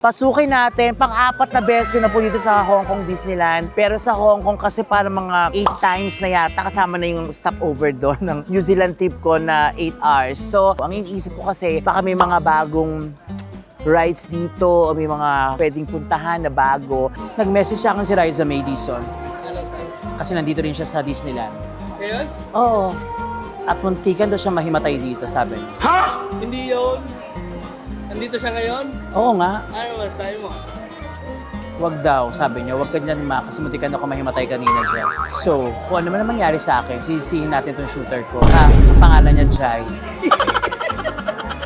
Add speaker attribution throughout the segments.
Speaker 1: Pasukin natin, pang-apat na beses ko na po dito sa Hong Kong Disneyland. Pero sa Hong Kong kasi parang mga 8 times na yata, kasama na yung stopover doon ng New Zealand trip ko na 8 hours. So, ang iniisip ko kasi, baka may mga bagong rides dito o may mga pwedeng puntahan na bago. Nag-message sa akin si Riza May Dizon.
Speaker 2: Hello, sir.
Speaker 1: Kasi nandito rin siya sa Disneyland.
Speaker 2: Ngayon?
Speaker 1: Oo. At muntikan daw siya mahimatay dito, sabi niya.
Speaker 2: Ha? Hindi yun. Nandito siya ngayon?
Speaker 1: Oo nga.
Speaker 2: Ano masasabi mo?
Speaker 1: Wag daw, sabi niya. Wag ka dyan, ma, kasi muntikan ako mahimatay kanina dyan. So, kung ano man ang mangyari sa akin, sisisihin natin itong shooter ko. Ang pangalan niya, Jai.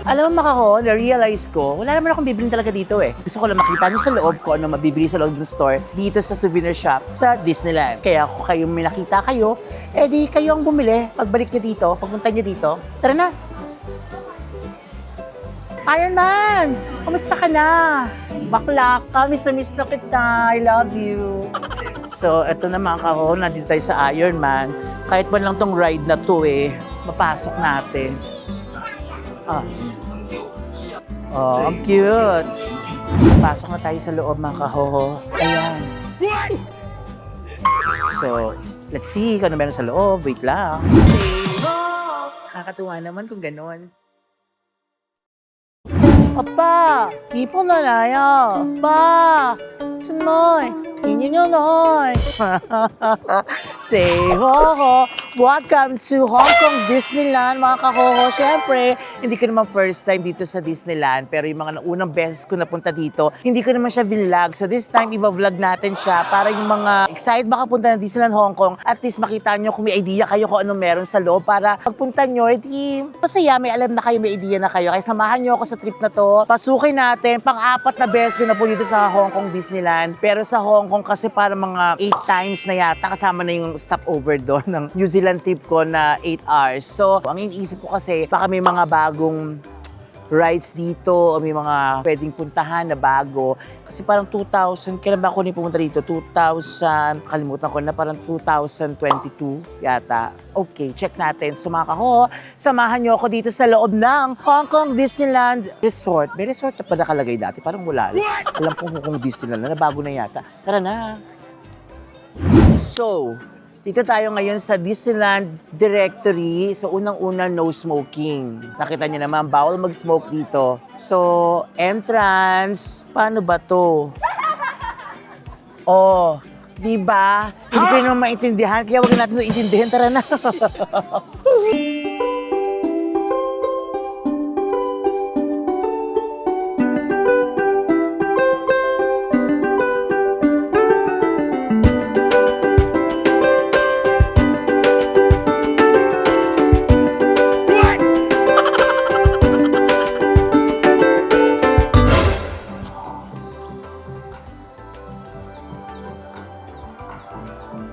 Speaker 1: Alam mo, Makako, na-realize ko, wala naman akong bibili talaga dito eh. Gusto ko lang makita niyo sa loob ko ano mabibili sa loob ng store dito sa souvenir shop sa Disneyland. Kaya kung kayo may nakita kayo, di kayo ang bumili. Pagbalik niyo dito, pagpunta niyo dito, tara na! Iron Man! Kamusta ka na? Bakla ka, miss na kita. I love you. So, eto na mga Kako, nandito tayo sa Iron Man. Kahit man lang tong ride na to mapasok natin. Oh, ang cute. Pasok na tayo sa loob mga Kahoho. Ayan. So, let's see kung ano meron sa loob. Wait lang. Kakatuwa naman kung ganon. Opa! Ipo na naya! Pa! Sunoy! Noy! Say ho! Welcome to Hong Kong Disneyland, mga kahoho. Siyempre, hindi ko naman first time dito sa Disneyland, pero yung mga unang beses ko napunta dito, hindi ko naman siya vlog. So this time, iba-vlog natin siya para yung mga excited makapunta ng Disneyland Hong Kong, at least makita nyo kung may idea kayo kung anong meron sa loob para pagpunta nyo, masaya, may alam na kayo, may idea na kayo. Kaya samahan nyo ako sa trip na to. Pasukin natin, pang-apat na beses ko na po dito sa Hong Kong Disneyland. Pero sa Hong Kong kasi parang mga 8 times na yata, kasama na yung stopover doon ng New Zealand trip ko na 8 hours. So, ang iniisip ko kasi, baka may mga bagong rides dito o may mga pwedeng puntahan na bago. Kasi parang 2000, kailan ba ako pumunta dito? 2000, kalimutan ko na, parang 2022 yata. Okay, check natin. So mga Kaho, samahan nyo ako dito sa loob ng Hong Kong Disneyland Resort. May resort na pa nakalagay dati, parang wala. Alam ko kung Disneyland na, bago na yata. Tara na! So, dito tayo ngayon sa Disneyland Directory. So, unang-una, no smoking. Nakita niyo naman, bawal mag-smoke dito. So, entrance. Paano ba to? Oh, di ba? Hindi ko naman maintindihan. Kaya huwag natin intindihan. Tara na.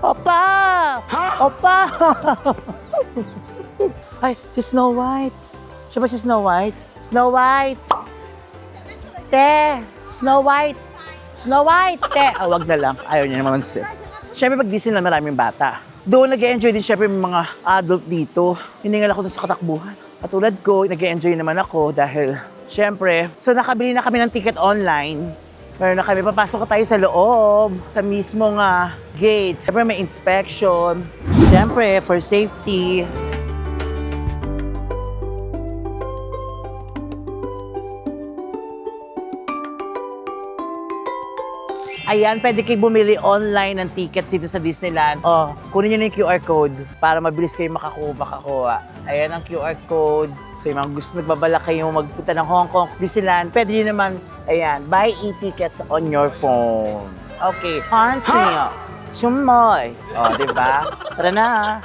Speaker 1: Opa! Opa! Ay, si Snow White. Siya ba si Snow White? Snow White! Te! Snow White! Snow White! Te! Wag na lang. Ayaw niya naman siya. Siyempre, pag Disneyland, maraming bata. Doon nag-e-enjoy din siyempre yung mga adult dito. Hiningal ako dun sa katakbuhan. At tulad ko, nag-e-enjoy naman ako dahil, siyempre, so nakabili na kami ng ticket online. Meron na kami, papasok tayo sa loob, sa mismong gate. Siyempre may inspection. Siyempre, for safety. Ayan, pwede kayo bumili online ng tickets dito sa Disneyland. Oh, kunin nyo na yung QR code para mabilis kayo makakuha. Ayan ang QR code. So yung mga gusto nagbabalak kayo magpunta ng Hong Kong Disneyland, pwede nyo naman, ayan, buy e-tickets on your phone. Okay, Hansio, Sumoy. Oh, diba? Tara na.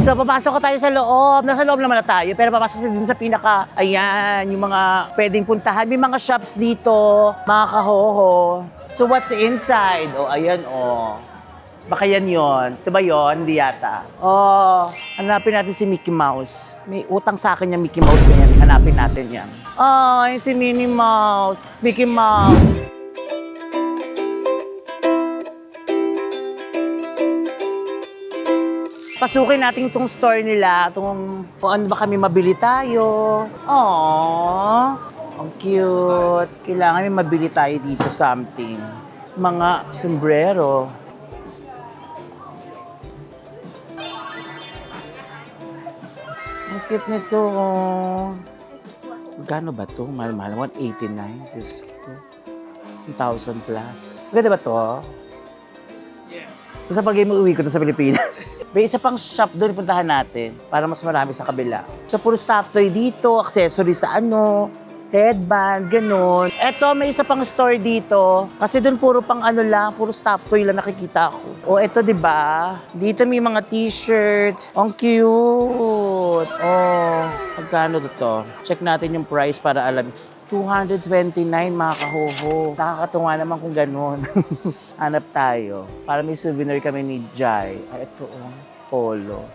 Speaker 1: So, papasok ko tayo sa loob. Nasa loob naman na tayo, pero papasok din sa pinaka, ayan, yung mga pwedeng puntahan. May mga shops dito, mga kahoho. So, what's inside? Oh, ayan, oh. Baka yan yun. Ito ba yun? Hindi yata. Oh, hanapin natin si Mickey Mouse. May utang sa akin yung Mickey Mouse na yan. Hanapin natin yan. Oh, yung si Minnie Mouse. Mickey Mouse. Pasukin natin itong store nila. Kung ano ba kami mabili tayo. Aww. Ang cute. Kailangan may mabili tayo dito something. Mga sombrero. Ang cute nito. Oh. Magkano ba ito? Mahal-mahal. 189. Diyos ko. 1,000 plus. Ganda ba ito?
Speaker 2: Yes.
Speaker 1: Sa pag uwi ko to sa Pilipinas. May isa pang shop doon, puntahan natin para mas marami sa kabila. So, puro stuff toy dito, accessories sa headband, ganun. Eto, may isa pang store dito. Kasi doon puro pang lang, puro stuff toy lang nakikita ko. O, eto, di ba? Dito may mga t-shirt. Ang cute. Oh, magkano to? Check natin yung price para alam. 229, mga kahoho. Nakakatuwa naman kung ganun. Hanap tayo. Para may souvenir kami ni Jai. Ito, polo.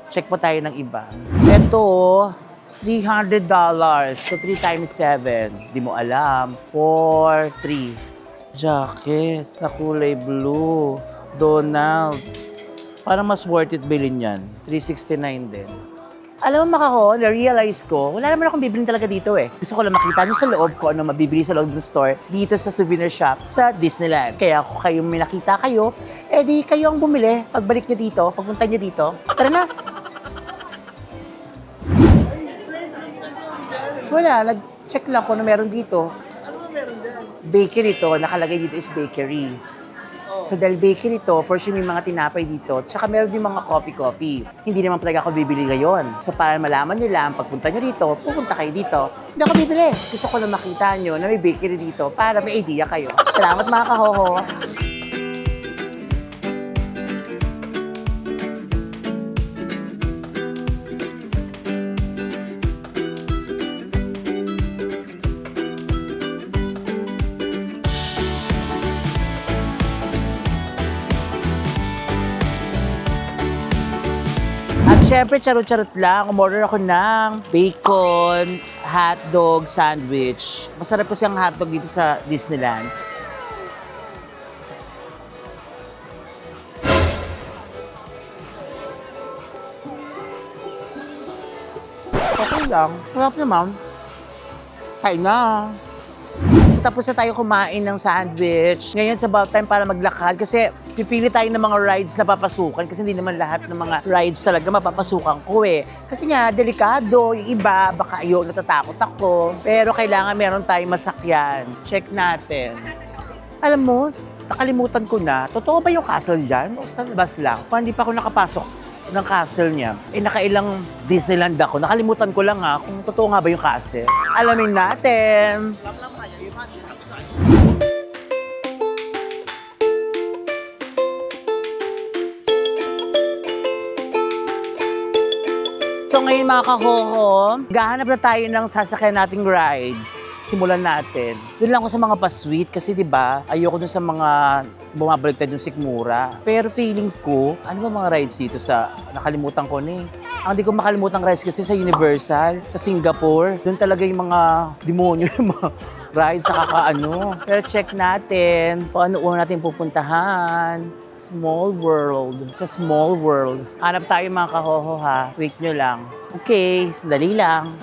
Speaker 1: Check po tayo ng iba. Ito, $300. So, 3 times 7. Di mo alam. 4, 3. Jacket na kulay blue. Donald. Parang mas worth it bilhin yan. 369 din. Alam mo, Makaho, na-realize ko, wala naman akong bibilin talaga dito eh. Gusto ko lang makita nyo sa loob ko ano mabibili sa loob ng store dito sa souvenir shop sa Disneyland. Kaya kung kayo may nakita kayo, di kayo ang bumili. Pagbalik nyo dito, pagpunta nyo dito, tara na. Wala, nag-check lang kung ano meron dito.
Speaker 2: Ano ba meron dyan?
Speaker 1: Bakery to, nakalagay dito is bakery. So dahil bakery to, for sure may mga tinapay dito. Tsaka meron din mga coffee. Hindi naman talaga ako bibili ngayon. So para malaman nyo lang, pagpunta nyo dito, pupunta kayo dito. Hindi ako bibili. Gusto ko lang makita nyo na may bakery dito para may idea kayo. Salamat mga kahoho. At syempre, charot-charot lang. Umorder ako ng bacon, hotdog, sandwich. Masarap kasi ang hotdog dito sa Disneyland. Okay lang. Sarap naman. Kain na. So, tapos na tayo kumain ng sandwich. Ngayon sa about time para maglakad kasi pipili tayo ng mga rides na papasukan kasi hindi naman lahat ng mga rides talaga mapapasukan ko eh. Kasi nga, delikado. Yung iba, baka natatakot ako. Pero kailangan meron tayong masakyan. Check natin. Alam mo, nakalimutan ko na. Totoo ba yung castle dyan? O sa labas lang? Kung hindi pa ako nakapasok ng castle niya, nakailang Disneyland ako. Nakalimutan ko lang kung totoo nga ba yung castle. Alamin natin. So ngayon mga kahoho, gahanap na tayo ng sasakyan nating rides. Simulan natin. Doon lang ako sa mga pa-sweet kasi 'di ba? Ayoko dun sa mga bumabaliktad yung sikmura. Pero feeling ko, ano ba mga rides dito sa nakalimutan ko ni? Ang hindi ko makalimutan rides kasi sa Universal, sa Singapore. Doon talaga yung mga demonyo, yung mga rides sa kakaano. Pero check natin, paano natin pupuntahan. Small world. Sa small world. Hanap tayo mga kahoho ha. Wait nyo lang. Okay, dali lang.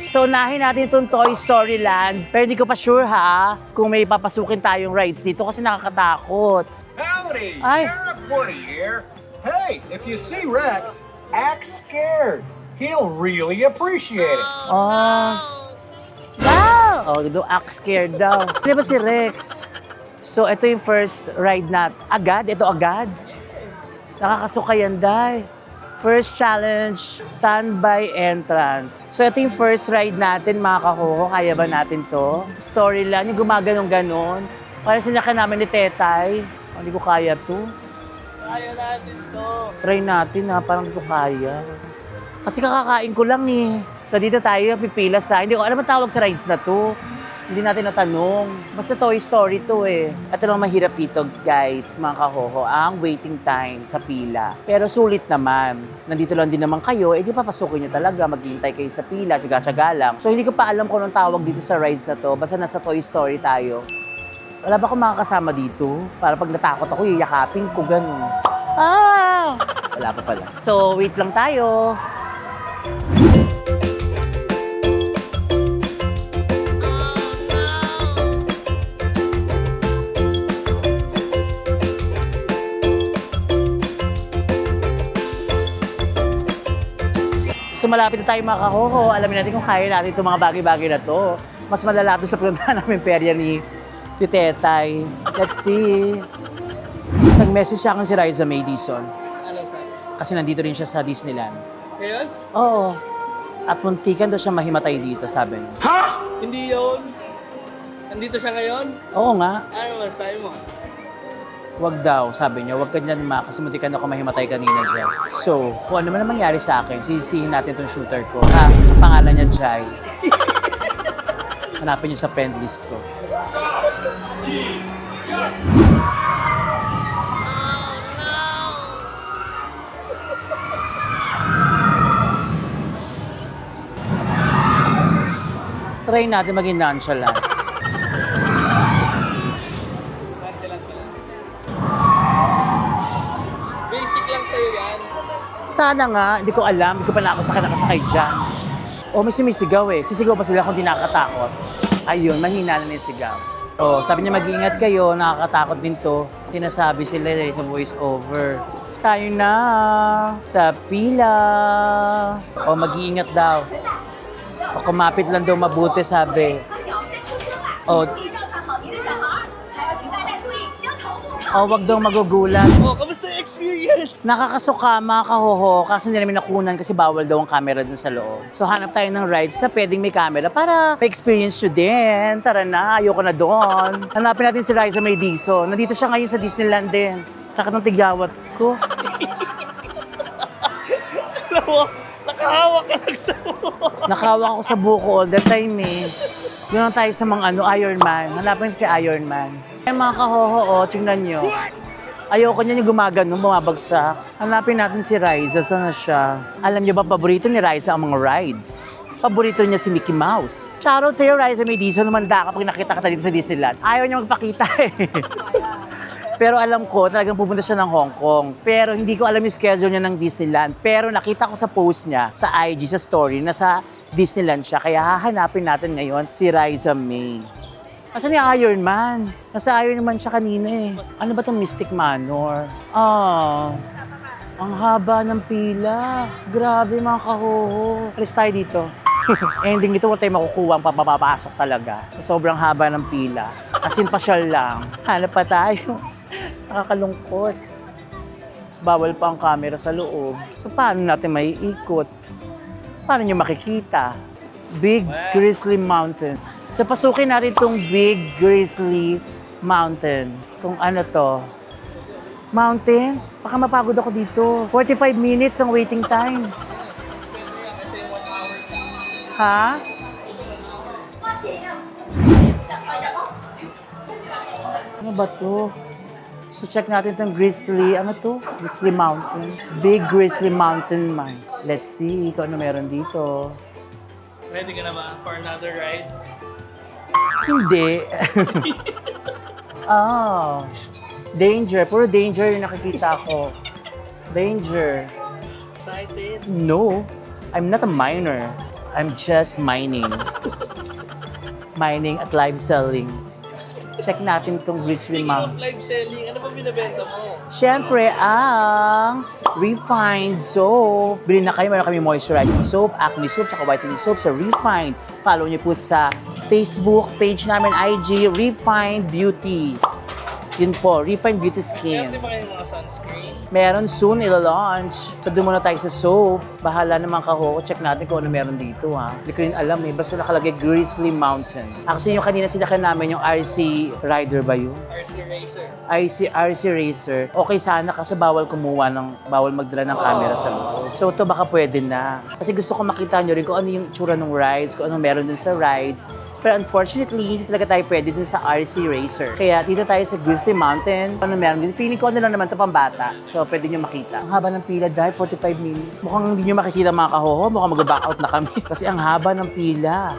Speaker 1: So, unahin natin itong Toy Story Land. Pero hindi ko pa sure ha, kung may papasukin tayong rides dito kasi nakakatakot.
Speaker 3: Howdy,
Speaker 1: Ay.
Speaker 3: Sheriff Woody here. Hey, if you see Rex, act scared. He'll really appreciate it.
Speaker 1: Oh. Wow! Oh, don't act scared daw. Di ba si Rex? So, ito yung first ride na. Agad? Ito agad? Nakakasukayan, day. First challenge, standby entrance. So, ito yung first ride natin, mga kahoho. Kaya ba natin to? Storyline, yung gumaganong-ganon. Parang sinakyan namin ni Tetay. Oh, hindi ko kaya to.
Speaker 2: Kaya natin to.
Speaker 1: Try natin parang hindi ko kaya. Kasi kakakain ko lang eh. So dito tayo pipila sa, hindi ko alam ang tawag sa rides na to. Hindi natin natanong. Basta Toy Story to eh. Ito lang mahirap dito guys, mga kahoho, ang waiting time sa pila. Pero sulit naman. Nandito lang din naman kayo, di papasukin nyo talaga. Maghihintay kayo sa pila, tsaga-tsaga lang. So hindi ko pa alam kung anong tawag dito sa rides na to. Basta nasa Toy Story tayo. Wala ba akong makakasama dito? Para pag natakot ako, yiyakapin ko, ganun. Ah! Wala pa pala. So, wait lang tayo. So malapit na tayo mga kahoho. Alamin natin kung kaya natin itong mga bagay-bagay na to. Mas malala doon sa pinuntahan namin perya ni Tetay. Let's see. Nag-message sa akin si Riza May Dizon.
Speaker 2: Ano sabi?
Speaker 1: Kasi nandito rin siya sa Disneyland.
Speaker 2: Ngayon?
Speaker 1: Oo. At muntikan daw siya mahimatay dito, sabi niya.
Speaker 2: Hindi yun. Nandito siya ngayon?
Speaker 1: Oo nga.
Speaker 2: Ano masasabi mo?
Speaker 1: Wag daw, sabi niya. Wag ka dyan kasi muntikan ako mahimatay kanina dyan. So, kung ano man ang mangyari sa akin, sisisihin natin itong shooter ko. Ha? Ang pangalan niya, Jai. Hanapin niyo sa friend list ko. Try natin maging nonchalant.
Speaker 2: Nonchalant ka lang. Basic lang sa'yo yan.
Speaker 1: Sana nga, hindi ko alam, hindi ko pa nakasakay dyan. O may sumisigaw eh. Sisigaw pa sila kung di nakakatakot. Ayun, mahina na yung sigaw. O, sabi niya mag-iingat kayo, nakakatakot din to. Sinasabi sila eh, sa voice over. Tayo na sa pila. O, mag-iingat daw. O, kumapit lang daw mabuti, sabi. O, wag daw magugulat.
Speaker 2: Oh, kamusta yung experience?
Speaker 1: Nakakasuka mga kahoho, kaso hindi namin nakunan kasi bawal daw ang camera dun sa loob. So hanap tayo ng rides na pwedeng may camera para ma-experience nyo din. Tara na, ayoko na doon. Hanapin natin si Riza May Dizon. Nandito siya ngayon sa Disneyland din. Sakit ng tigyawat ko.
Speaker 2: Alam mo, nakahawak ka lang sa buko.
Speaker 1: Nakawak ako sa buko all the time eh. Doon lang tayo sa mga Iron Man. Hanapin si Iron Man. Ay mga kahoho, tingnan nyo. Ayoko niya yung gumagano, bumabagsak. Hanapin natin si Riza. Saan na siya? Alam niyo ba, paborito ni Riza ang mga rides? Paborito niya si Mickey Mouse. Shoutout sa'yo, Riza May Dizon. Lumanda ka pag nakita kita dito sa Disneyland. Ayaw niya magpakita eh. Pero alam ko, talagang pupunta siya ng Hong Kong. Pero hindi ko alam yung schedule niya ng Disneyland. Pero nakita ko sa post niya, sa IG, sa story, na sa Disneyland siya. Kaya hahanapin natin ngayon si Riza May. Nasaan yung Iron Man? Nasa Iron Man siya kanina eh. Ano ba itong Mystic Manor? Ang haba ng pila. Grabe mga kahoho. Alis tayo dito. Ending nito, wala tayong makukuha ang papapasok talaga. Sobrang haba ng pila. Asin pasyal lang. Hanap pa tayo. Nakakalungkot. Bawal pa ang camera sa loob. So paano natin maiikot? Paano nyo makikita? Big Grizzly Mountain. So pasukin natin itong Big Grizzly Mountain. Kung ano to. Mountain? Baka mapagod ako dito. 45 minutes ang waiting time. Ha? Ano ba to? So check natin itong Grizzly, ano to? Grizzly Mountain. Big Grizzly Mountain Mine. Let's see kung ano meron dito.
Speaker 2: Ready ka na ba for another ride?
Speaker 1: Hindi. Danger. Puro danger yung nakikita ko. Danger.
Speaker 2: Excited?
Speaker 1: No, I'm not a miner. I'm just mining. Mining at live selling. Check natin itong Grizzly
Speaker 2: Speaking
Speaker 1: Mountain.
Speaker 2: of live selling, ano ba binabenta mo?
Speaker 1: Siyempre, ang Refined Soap. Bili na kayo, meron kami moisturizing soap, acne soap, tsaka whitening soap sa Refined. Follow niyo po sa Facebook page namin, IG, Refined Beauty. Yun po, Refined Beauty Skin.
Speaker 2: Meron din ba kayong mga sunscreen?
Speaker 1: Meron soon ilo-launch. So doon muna tayo sa soap. Bahala naman kaho. Check natin kung ano meron dito ha. Hindi ko rin alam eh. Basta nakalagay Grizzly Mountain. Actually yung kanina sinakyan namin yung RC Rider ba yun?
Speaker 2: RC Racer.
Speaker 1: RC Racer. Okay sana kasi bawal magdala ng camera sa loob. So ito baka pwede na. Kasi gusto ko makita nyo rin kung ano yung itsura ng rides, kung ano meron dun sa rides. Pero unfortunately, hindi talaga tayo pwede dun sa RC Racer. Kaya dito tayo sa Grizzly Mountain. Ano meron dun? Feeling ko ano lang naman ito pambata. So pwede nyo makita. Ang haba ng pila dahil 45 minutes. Mukhang hindi nyo makikita mga kahoho. Mukhang mag-back out na kami. Kasi ang haba ng pila.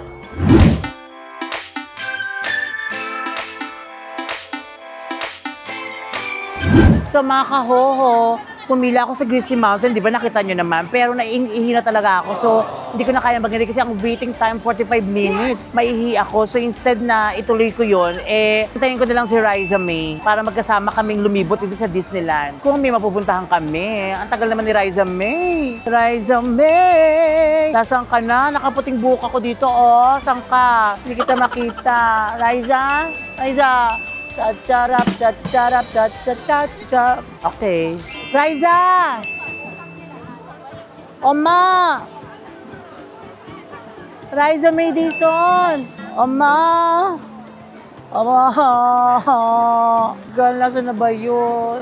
Speaker 1: So mga kahoho, pumila ako sa Greasy Mountain, di ba nakita nyo naman? Pero naiihi na talaga ako, so hindi ko na kaya magnili kasi ang waiting time 45 minutes. Maihi ako, so instead na ituloy ko yun, puntahin ko na lang si Riza May para magkasama kaming lumibot dito sa Disneyland. Kung may mapupuntahan kami, ang tagal naman ni Riza May. Riza May! Nasaan ka na? Nakaputing buhok ako dito, oh. Saan ka? Hindi kita makita. Riza? Riza? Cha-charap, cha-charap, cha-cha-cha-cha. Okay. Riza! Oma! Riza May Dizon! Oma! Oma! Gala, saan na ba yun?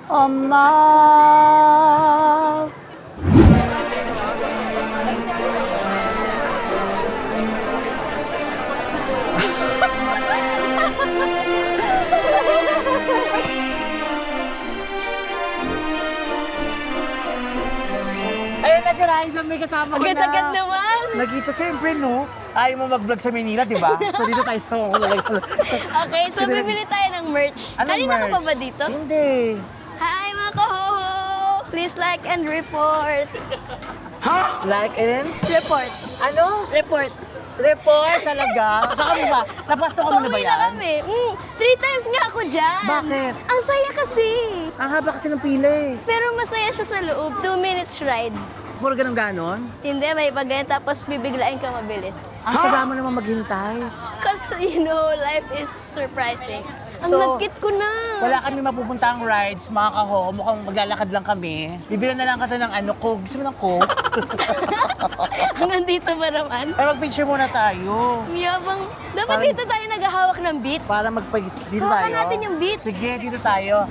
Speaker 1: Oma! Ayun na si Riza, may kasama ko na.
Speaker 4: Agad-agad naman.
Speaker 1: Nakita, syempre, no? Ayaw mo mag-vlog sa Manila, di ba? So dito tayo sa
Speaker 4: Okay, so bibili tayo ng merch.
Speaker 1: Anong
Speaker 4: Kanina ka
Speaker 1: merch?
Speaker 4: pa ba dito?
Speaker 1: Hindi.
Speaker 4: Hi mga kahoho! Please like and report.
Speaker 1: Like and?
Speaker 4: Report.
Speaker 1: Ano?
Speaker 4: Report.
Speaker 1: Report talaga? Saan kami ba? Napasok mo na ba
Speaker 4: Pauwi
Speaker 1: yan?
Speaker 4: na kami. 3 times nga ako dyan.
Speaker 1: Bakit?
Speaker 4: Ang saya kasi.
Speaker 1: Ang haba kasi ng pila eh.
Speaker 4: Pero masaya siya sa loob. 2 minutes ride.
Speaker 1: Puro ganun ganon?
Speaker 4: Hindi, may iba ganyan. Tapos bibiglain ka mabilis.
Speaker 1: Ang tsaga mo naman maghintay.
Speaker 4: Because, you know, life is surprising. Ang
Speaker 1: So,
Speaker 4: lagkit ko na.
Speaker 1: Wala kami mapupuntang rides, mga kaho. Mukhang maglalakad lang kami. Bibilan na lang kita ng ano, Coke. Gusto mo ng Coke?
Speaker 4: Hanggang dito ba naman?
Speaker 1: Ay, mag-picture muna tayo.
Speaker 4: Yabang. Dapat
Speaker 1: Parang-
Speaker 4: dito tayo naghahawak ng beat.
Speaker 1: Para dito
Speaker 4: Hawakan
Speaker 1: tayo.
Speaker 4: natin yung beat.
Speaker 1: Sige, dito tayo.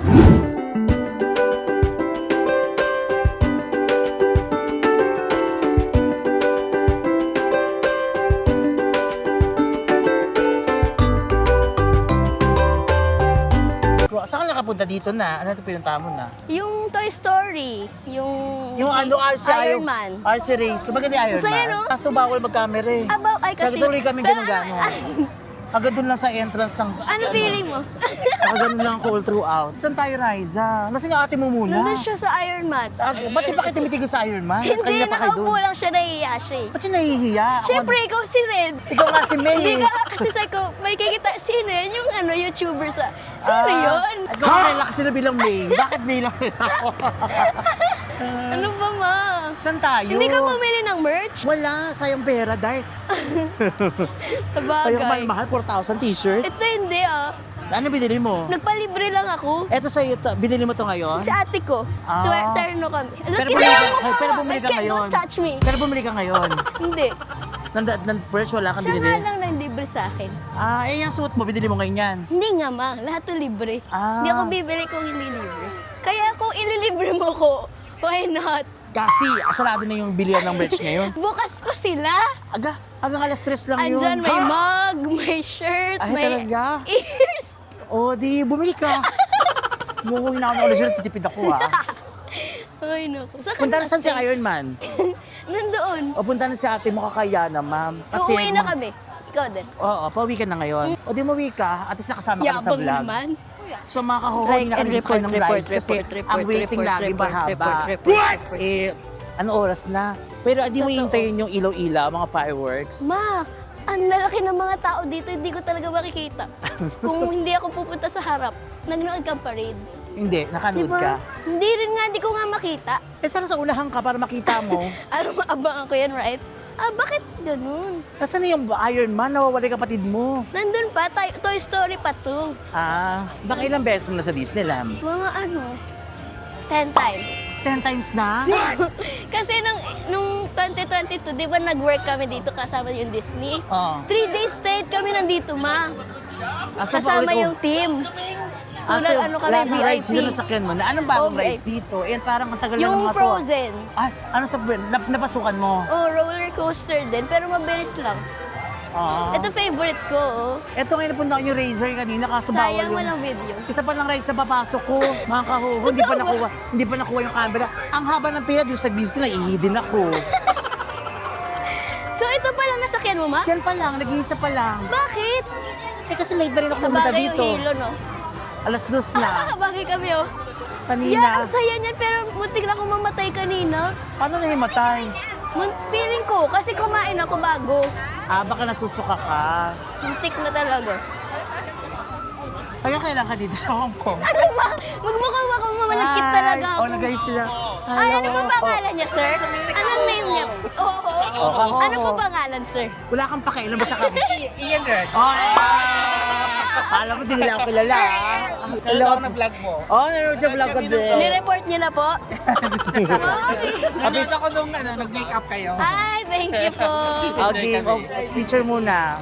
Speaker 1: Saan ka nakapunta dito na? Ano ito pinunta mo na?
Speaker 4: Yung Toy Story. Yung
Speaker 1: ano, RC
Speaker 4: Iron Man.
Speaker 1: RC Race. Maganda yung Iron
Speaker 4: Masaya,
Speaker 1: Man.
Speaker 4: no?
Speaker 1: Kaso bawal mag-camera eh.
Speaker 4: Ay kasi...
Speaker 1: Nagtuloy kami
Speaker 4: Pero
Speaker 1: ganun-gano. Agad doon lang sa entrance ng...
Speaker 4: ano feeling mo?
Speaker 1: Ganun lang ako all throughout. Saan tayo, Riza? Nasaan yung ate mo muna?
Speaker 4: Nandun siya sa Iron Man.
Speaker 1: Ba't di ba kayo tumitigil sa Iron Man?
Speaker 4: Hindi,
Speaker 1: Kanina pa kayo
Speaker 4: nakaupo
Speaker 1: doon.
Speaker 4: lang siya, nahihiya siya eh.
Speaker 1: Ba't siya nahihiya?
Speaker 4: Siyempre, ikaw si Red.
Speaker 1: Ikaw nga si May.
Speaker 4: Hindi ka kasi sa ko, may kikita, sino yun? Yung ano, YouTuber sa... Sino yun?
Speaker 1: Ikaw nga relax sila bilang May. Bakit May lang ako?
Speaker 4: Ano ba, ma?
Speaker 1: Saan tayo?
Speaker 4: Hindi ka bumili ng merch?
Speaker 1: Wala, sayang pera dahil.
Speaker 4: Sa
Speaker 1: Kaya
Speaker 4: bagay.
Speaker 1: mahal, 4,000 t-shirt.
Speaker 4: Ito hindi ah.
Speaker 1: Ano binili mo?
Speaker 4: Nagpalibre lang ako.
Speaker 1: Eto sa'yo, binili mo to ngayon?
Speaker 4: Sa ate ko.
Speaker 1: Ah.
Speaker 4: Terno kami.
Speaker 1: Pero
Speaker 4: Look,
Speaker 1: bumili ka,
Speaker 4: ito mo!
Speaker 1: pero bumili ka
Speaker 4: Okay,
Speaker 1: ngayon.
Speaker 4: Don't touch me.
Speaker 1: Pero bumili ka ngayon.
Speaker 4: Hindi.
Speaker 1: Ng purse, wala kang
Speaker 4: Siya
Speaker 1: binili.
Speaker 4: nga lang nang libre sa akin.
Speaker 1: Yung suot mo, binili mo ngayon yan.
Speaker 4: Hindi nga ma, lahat to libre.
Speaker 1: Ah.
Speaker 4: Hindi ako bibili kung hindi libre. Kaya kung ililibre mo ko, why not?
Speaker 1: Kasi, asarado na yung bilihan ng merch ngayon.
Speaker 4: Bukas pa sila.
Speaker 1: Hanggang alas 3 lang yun.
Speaker 4: Andyan may mug, may shirt,
Speaker 1: Ay,
Speaker 4: may
Speaker 1: talaga?
Speaker 4: ears.
Speaker 1: O, di, bumili ka. Mukuhin na ako ng original, titipid ako
Speaker 4: Ay, naku.
Speaker 1: Saan si Iron Man?
Speaker 4: Nandoon.
Speaker 1: O punta na si ate mo, kakaya na, ma'am.
Speaker 4: Uuwi na kami. Ikaw din.
Speaker 1: Oo, pauwi ka na ngayon. O di umuwi ka, at least nakasama ka na sa
Speaker 4: Yabang
Speaker 1: vlog.
Speaker 4: naman.
Speaker 1: So mga kahuhuli na kami sa ng rides kasi ang waiting lagi mahaba. Ano oras na? Pero hindi mo
Speaker 4: Totoo.
Speaker 1: hintayin yung ilaw-ilaw, mga fireworks.
Speaker 4: Ma, ang lalaki ng mga tao dito, hindi ko talaga makikita. Kung hindi ako pupunta sa harap, nagnood kang parade.
Speaker 1: Hindi, nakanood ka.
Speaker 4: Hindi rin nga, hindi ko nga makita.
Speaker 1: Sana sa unahan ka para makita mo.
Speaker 4: Ano, maabangan ko yan, right? Bakit ganun?
Speaker 1: Nasaan na yung Iron Man? Nawawala yung kapatid mo.
Speaker 4: Nandun pa, Toy Story pa to.
Speaker 1: Baka ilang beses mo na sa Disneyland?
Speaker 4: Mga 10 times.
Speaker 1: 10 times na?
Speaker 4: Kasi nung 2022, di ba nag-work kami dito kasama yung Disney?
Speaker 1: Oo.
Speaker 4: 3 days straight kami nandito, ma.
Speaker 1: Asa
Speaker 4: Kasama yung team. So, nag-ano kami,
Speaker 1: lahat ng rides
Speaker 4: VIP.
Speaker 1: dito nasakyan mo. Anong bagong
Speaker 4: Oh,
Speaker 1: rides dito? Parang ang tagal na ng
Speaker 4: Yung
Speaker 1: mga to.
Speaker 4: Frozen.
Speaker 1: Ay, ano sa napasukan mo?
Speaker 4: Oh, roller coaster din, pero mabilis lang.
Speaker 1: Oo.
Speaker 4: Ito favorite ko, oh.
Speaker 1: Ito ngayon napunta ko yung Razer kanina kaso bawal
Speaker 4: Sayang
Speaker 1: yung...
Speaker 4: walang video.
Speaker 1: Isa pa lang ride sa papasok ko. Mga kahuho, hindi pa nakuha yung camera. Ang haba ng pila doon sa business na ihidin ako.
Speaker 4: So, ito pa lang nasakyan mo, ma?
Speaker 1: Yan pa lang, nag-iisa pa lang.
Speaker 4: Bakit?
Speaker 1: Kasi late na rin ako
Speaker 4: Sa
Speaker 1: pumunta
Speaker 4: bagay
Speaker 1: dito.
Speaker 4: yung hilo, no?
Speaker 1: Alas 2 na.
Speaker 4: Bagay kami, oh.
Speaker 1: Kanina.
Speaker 4: Yeah, ang saya niyan, pero muntik na akong mamatay kanina.
Speaker 1: Paano nahimatay?
Speaker 4: Feeling ko, kasi kumain ako bago.
Speaker 1: Baka nasusuka ka.
Speaker 4: Muntik na talaga.
Speaker 1: Kaya kailan ka dito sa Hong Kong?
Speaker 4: Ano ba? Magmukhang akong mamalakit talaga ako.
Speaker 1: Nag-ayos sila.
Speaker 4: Ay, ano ba pangalan niya, sir? Anong name niya? Oo. Ano ba pangalan, sir?
Speaker 1: Wala kang pakialam ba sa kami?
Speaker 2: Iyan, Red.
Speaker 1: Alam mo, di nila ako kilala.
Speaker 2: Nanood ako ng vlog mo.
Speaker 1: Nanood sa vlog ko din.
Speaker 4: Nireport niyo na po?
Speaker 2: Nanood ako nung nag-makeup kayo.
Speaker 4: Hi, thank you po.
Speaker 1: Okay, picture muna.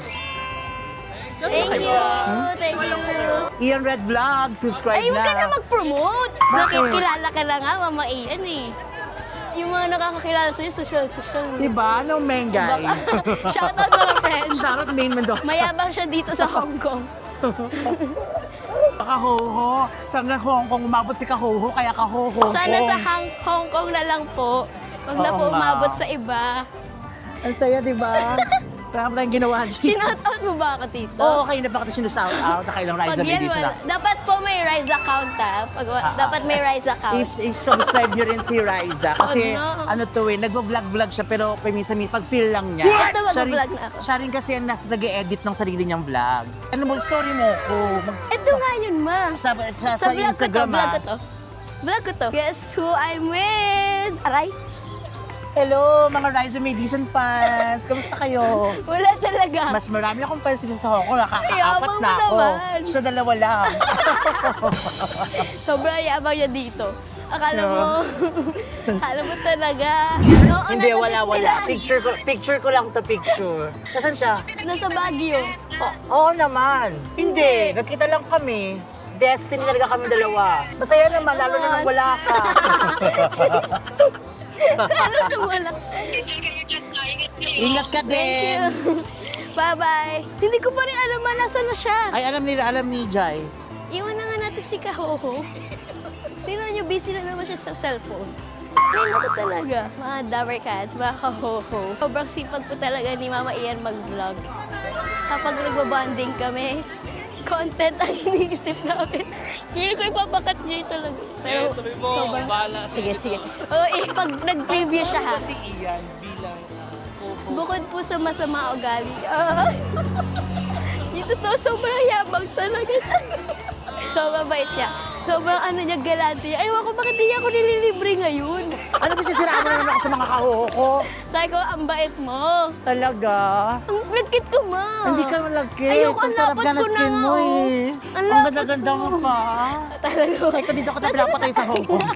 Speaker 4: Thank you. Thank you.
Speaker 1: Ian Red Vlog, subscribe
Speaker 4: Ay, huwag ka na
Speaker 1: na.
Speaker 4: mag-promote.
Speaker 1: Bakit?
Speaker 4: Nakikilala ka na nga, Mama Ian eh. Yung mga nakakakilala sa'yo, social.
Speaker 1: Diba? Anong Mengay?
Speaker 4: Shoutout mga friends.
Speaker 1: Shoutout Main Mendoza.
Speaker 4: Mayabang siya dito sa Hong Kong.
Speaker 1: Kahoho. Sa Hong Kong, umabot si Kahoho, kaya Kahoho.
Speaker 4: Sana sa Hong Kong na lang po. Huwag na
Speaker 1: Oo
Speaker 4: po
Speaker 1: nga.
Speaker 4: umabot sa iba.
Speaker 1: Ang saya, diba? Wala pa tayong ginawa dito.
Speaker 4: Sinoutout mo ba ako dito?
Speaker 1: Oo, kayo na ba kita sinushout out na kailang Rise
Speaker 4: Pag yan,
Speaker 1: Ladies na?
Speaker 4: dapat po may Rise account dapat may Rise account.
Speaker 1: I-subscribe nyo rin si Riza. Kasi
Speaker 4: Oh, no.
Speaker 1: ano to nagbablog-vlog siya pero paminsan pag feel lang niya.
Speaker 4: Ito,
Speaker 1: Siya rin-
Speaker 4: mag-vlog na ako.
Speaker 1: Siya rin kasi ang nag-e-edit ng sarili niyang vlog. Ano mo, story mo ko.
Speaker 4: Ito nga yun, ma.
Speaker 1: Sa
Speaker 4: Sa
Speaker 1: Instagram
Speaker 4: vlog ko to. Vlog ko to. Guess who I'm with? Aray,
Speaker 1: Hello mga Riza May Decent fans. Kamusta kayo?
Speaker 4: wala talaga.
Speaker 1: Mas marami akong fans dito sa Hong Kong. Nakakaapat
Speaker 4: Yabang
Speaker 1: na
Speaker 4: mo
Speaker 1: ako.
Speaker 4: naman.
Speaker 1: Siya dalawa lang.
Speaker 4: Sobrang yabang niya dito. Akala mo, akala mo talaga. Oo,
Speaker 1: Hindi,
Speaker 4: nasa
Speaker 1: wala.
Speaker 4: Disneyland.
Speaker 1: Picture ko lang to picture. Nasaan siya?
Speaker 4: Nasa Baguio.
Speaker 1: Oo naman. Hindi, nagkita lang kami. Destiny talaga kami dalawa. Masaya naman, lalo na nang wala ka.
Speaker 4: Ano to wala?
Speaker 1: Ingat ka
Speaker 4: Thank
Speaker 1: din.
Speaker 4: you. Bye-bye. Hindi ko pa rin alam nasa na siya.
Speaker 1: Ay, alam ni Jai.
Speaker 4: Iwan na nga natin si Kahoho. Tingnan niyo, busy na naman siya sa cellphone. Ay, naku talaga. Mga Dabber Cats, mga Kahoho. Sobrang sipag po talaga ni Mama Ian mag-vlog. Kapag nagbabanding kami, content ang iniisip namin. Hindi ko ipapakat niya talaga. Pero
Speaker 2: tuloy mo,
Speaker 4: sobrang...
Speaker 2: bahala.
Speaker 4: Sige. Oo, pag nag-preview siya ha.
Speaker 2: Si Ian bilang co-host.
Speaker 4: Bukod po sa masama ugali. Yung totoo, sobrang yabang talaga. Sobrang bait siya. Sobrang niya, galante niya. Ewan ko, bakit di niya ako nililibre ngayon?
Speaker 1: Ano ba sisiraan mo naman ako sa mga kahoho ko?
Speaker 4: Sabi ko, ang bait mo.
Speaker 1: Talaga?
Speaker 4: Ang lagkit ko, ma.
Speaker 1: Hindi ka malagkit.
Speaker 4: Ayoko,
Speaker 1: Ang sarap
Speaker 4: lapot
Speaker 1: ka na
Speaker 4: ko na
Speaker 1: skin
Speaker 4: nga,
Speaker 1: mo
Speaker 4: oh.
Speaker 1: eh.
Speaker 4: Ang
Speaker 1: Ang
Speaker 4: lapot
Speaker 1: ganda-ganda mo pa.
Speaker 4: Talaga.
Speaker 1: Ay, kung dito ko tayo pinapatay sa Hong Kong.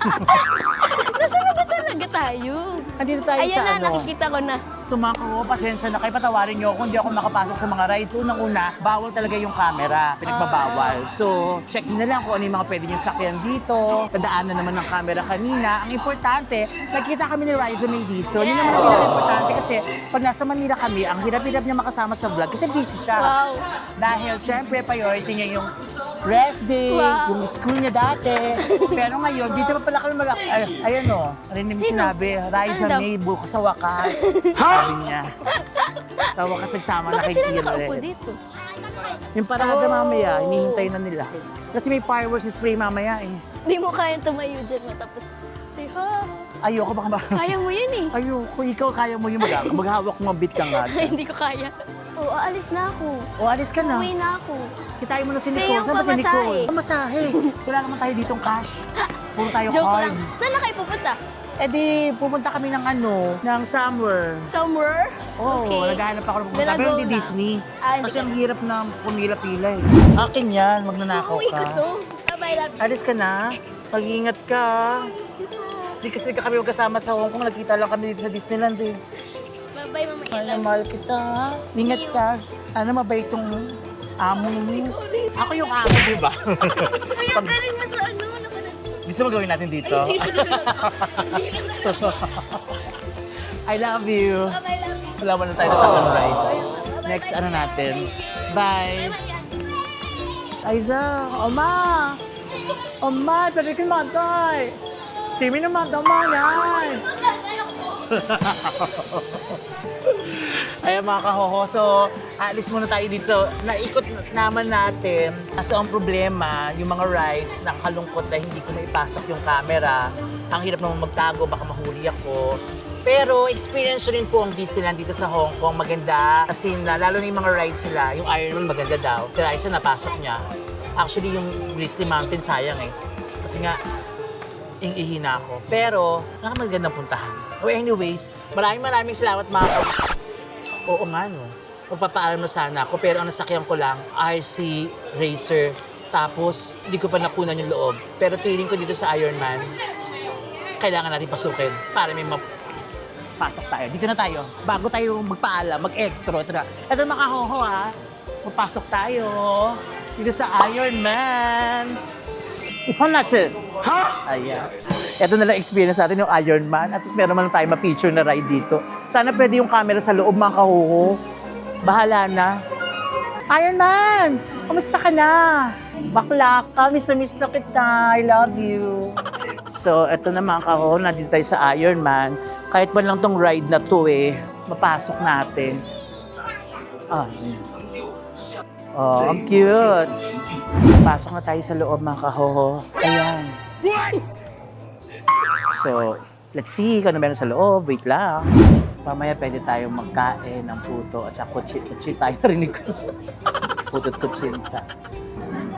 Speaker 4: Nasaan na ba talaga tayo?
Speaker 1: Andito tayo
Speaker 4: Ayan
Speaker 1: sa
Speaker 4: na,
Speaker 1: ano.
Speaker 4: nakikita ko na.
Speaker 1: Sumako, pasensya na kayo, patawarin niyo ako, hindi ako makapasok sa mga rides. Unang-una, bawal talaga yung camera, pinagbabawal. So, check niyo na lang kung ano yung mga pwede niyong sakyan dito. Padaanan naman ng camera kanina. Ang importante, nakita kami ni Riza May Dizon. Yun naman ang pinaka-importante kasi pag nasa Manila kami, ang hirap-hirap niya makasama sa vlog kasi busy siya.
Speaker 4: Wow.
Speaker 1: Dahil syempre, priority niya yung rest days,
Speaker 4: Wow.
Speaker 1: yung school niya dati. Pero ngayon, dito pa pala kami ayan o, rin yung
Speaker 4: Sino?
Speaker 1: sinabi, Riza
Speaker 4: Ano daw?
Speaker 1: May bukas sa wakas. Sabi niya. Sa wakas nagsama na
Speaker 4: Bakit
Speaker 1: kay
Speaker 4: sila
Speaker 1: Kiel
Speaker 4: nakaupo
Speaker 1: ulit.
Speaker 4: dito?
Speaker 1: Yung parada mamaya, hinihintay na nila. Kasi may fireworks display mamaya eh.
Speaker 4: Di mo kayang tumayo dyan mo tapos say, ha,
Speaker 1: Ayoko baka ba?
Speaker 4: kaya mo yun eh.
Speaker 1: Ayoko, ikaw kaya mo yung maghawak mga beat ka nga dyan.
Speaker 4: Hindi ko kaya. Oo, aalis na ako.
Speaker 1: O, alis ka na.
Speaker 4: Uwi na ako.
Speaker 1: Kitain mo na si
Speaker 4: Hindi,
Speaker 1: Nicole.
Speaker 4: yung
Speaker 1: Saan ba si
Speaker 4: pamasahe.
Speaker 1: Nicole? Pamasahe. Wala naman tayo ditong cash. Puro tayo
Speaker 4: Joke
Speaker 1: card.
Speaker 4: lang. Saan na kayo pupunta?
Speaker 1: Eh di, pupunta kami ng ng somewhere.
Speaker 4: Somewhere?
Speaker 1: Oo, naghahanap ako ng pupunta.
Speaker 4: Gonna
Speaker 1: Pero
Speaker 4: go
Speaker 1: hindi
Speaker 4: na.
Speaker 1: Disney.
Speaker 4: Ah, hindi
Speaker 1: Kasi
Speaker 4: ka-
Speaker 1: ang hirap na pumila-pila eh. Akin yan, magnanakaw
Speaker 4: Uuwi ko
Speaker 1: ka.
Speaker 4: to. Bye-bye, love you.
Speaker 1: Alis ka na. Mag-iingat ka. Hindi kasi kami magkasama sa Hong Kong. Nagkita lang kami dito sa Disneyland eh.
Speaker 4: Bye-bye, Mama
Speaker 1: Mahal na
Speaker 4: Ilan.
Speaker 1: mahal kita. Ingat ka. Sana mabait tong amo mo. Ako yung amo, di ba?
Speaker 4: Uy, ang galing mo sa ano. Napanood ko.
Speaker 1: Gusto mo gawin natin dito?
Speaker 4: Hindi na talaga. Hindi na talaga.
Speaker 1: I love you.
Speaker 4: Bye-bye, love you.
Speaker 1: Wala mo na tayo sa rides.
Speaker 4: Bye-bye,
Speaker 1: Next
Speaker 4: bye.
Speaker 1: ano natin.
Speaker 4: Thank you.
Speaker 1: Bye.
Speaker 4: Bye-bye, yan.
Speaker 1: Aiza, Oma! Oma, pwede kayo matay! Simi na matama yan! Ayan mga kahoho, so alis muna tayo dito. naman natin. Kaso ang problema, yung mga rides, nakakalungkot na hindi ko maipasok yung camera. Ang hirap naman magtago, baka mahuli ako. Pero experience rin po ang Disneyland dito sa Hong Kong. Maganda. Kasi lalo na yung mga rides nila, yung Iron Man maganda daw. Kaya isa napasok niya. Actually, yung Grizzly Mountain sayang eh. Kasi nga, ihina ako. Pero, nakamagandang puntahan. Oh, anyways, maraming salamat mga Oo nga, no. Magpapaalam na sana ako, pero ang nasakyan ko lang, RC Racer. Tapos, hindi ko pa nakunan yung loob. Pero feeling ko dito sa Iron Man, kailangan natin pasukin para may pasok tayo. Dito na tayo. Bago tayo magpaalam, mag-extra. Ito makahoho ha. Magpasok tayo. Dito sa Iron Man. Ikaw natin. Ha? Ayan. Ito na lang experience natin yung Iron Man. At least meron man tayo ma-feature na ride dito. Sana pwede yung camera sa loob mga kahoho. Bahala na. Iron Man! Kamusta ka na? Bakla ka. Miss na kita. I love you. So, eto na mga kahoho. Nandito tayo sa Iron Man. Kahit man lang tong ride na to mapasok natin. Oh, ang cute. Pasok na tayo sa loob mga kahoho. Ayan. So, let's see kung ano meron sa loob. Wait lang. Mamaya pwede tayong magkain ng puto at saka kutsi tayo narinig ko. Puto't kutsinta.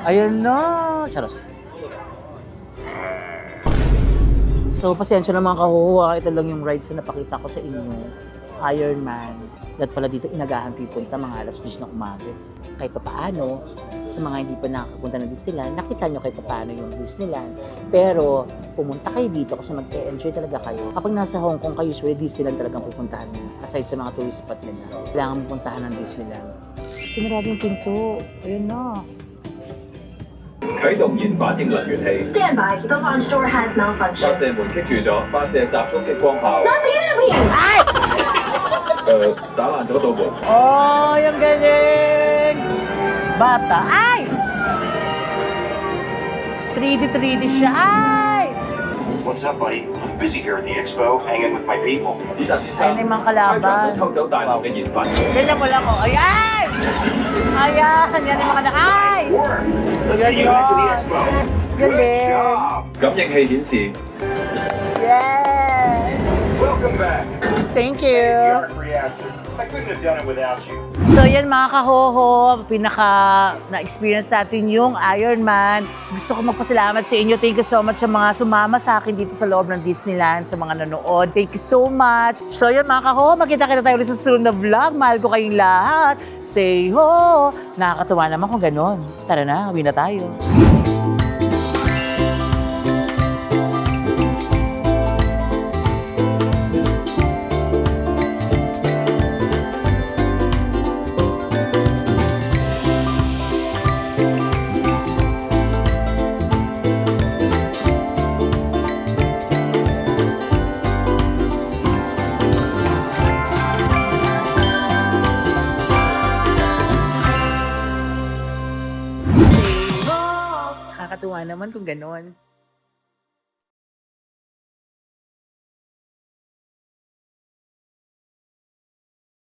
Speaker 1: Ayan na. Charos. So, pasensya na mga kahuha. Ito lang yung rides na napakita ko sa inyo. Iron Man. Dahil pala dito inagahan tayo punta mga alas 10 na umaga. Kahit pa paano, sa mga hindi pa nakakapunta ng Disneyland, nakita nyo kahit pa paano yung Disneyland. Pero, pumunta kayo dito kasi mag-enjoy talaga kayo. Kapag nasa Hong Kong kayo, usually Disneyland talagang pupuntahan nyo. Aside sa mga tourist spot nila, kailangan pupuntahan ng Disneyland. Sinarado yung pinto. Ayun na.
Speaker 5: 啟動燃反應能源器，
Speaker 6: Stand by. The launch door has
Speaker 5: 發
Speaker 6: malfunctioned.
Speaker 5: 射門棘住咗，發射集中激光炮，
Speaker 6: Not the enemy!
Speaker 5: 打爛咗道門。
Speaker 1: Oh, yung galing! Bata. Ay! 3D siya. Ay!
Speaker 7: What's up, buddy? I'm busy here at the expo, hanging with my people.
Speaker 5: 史達先
Speaker 1: Ayun
Speaker 5: 生，
Speaker 1: yung mga
Speaker 5: 開咗
Speaker 1: kalaban.
Speaker 5: 想偷走大樓嘅燃反應。
Speaker 1: Ganyan mo lang ko. Ayan! Ayan! Yan yung mga Ay!
Speaker 7: Warren, let's get you back to the expo. Good
Speaker 1: Galing!
Speaker 7: job.
Speaker 5: 感應器顯示
Speaker 1: Yes!
Speaker 7: Welcome back.
Speaker 1: Thank
Speaker 7: The
Speaker 1: you!
Speaker 7: Arc Reactor. I couldn't have done it without you.
Speaker 1: So yan mga kahoho, na-experience natin yung Iron Man. Gusto ko magpasalamat sa inyo. Thank you so much sa mga sumama sa akin dito sa loob ng Disneyland, sa mga nanood. Thank you so much. So yan mga kahoho, magkita-kita tayo ulit sa susunod na vlog. Mahal ko kayong lahat. Say ho! Nakakatuwa naman kung ganon. Tara na, uwi na tayo. Nakakatuwa naman kung ganon.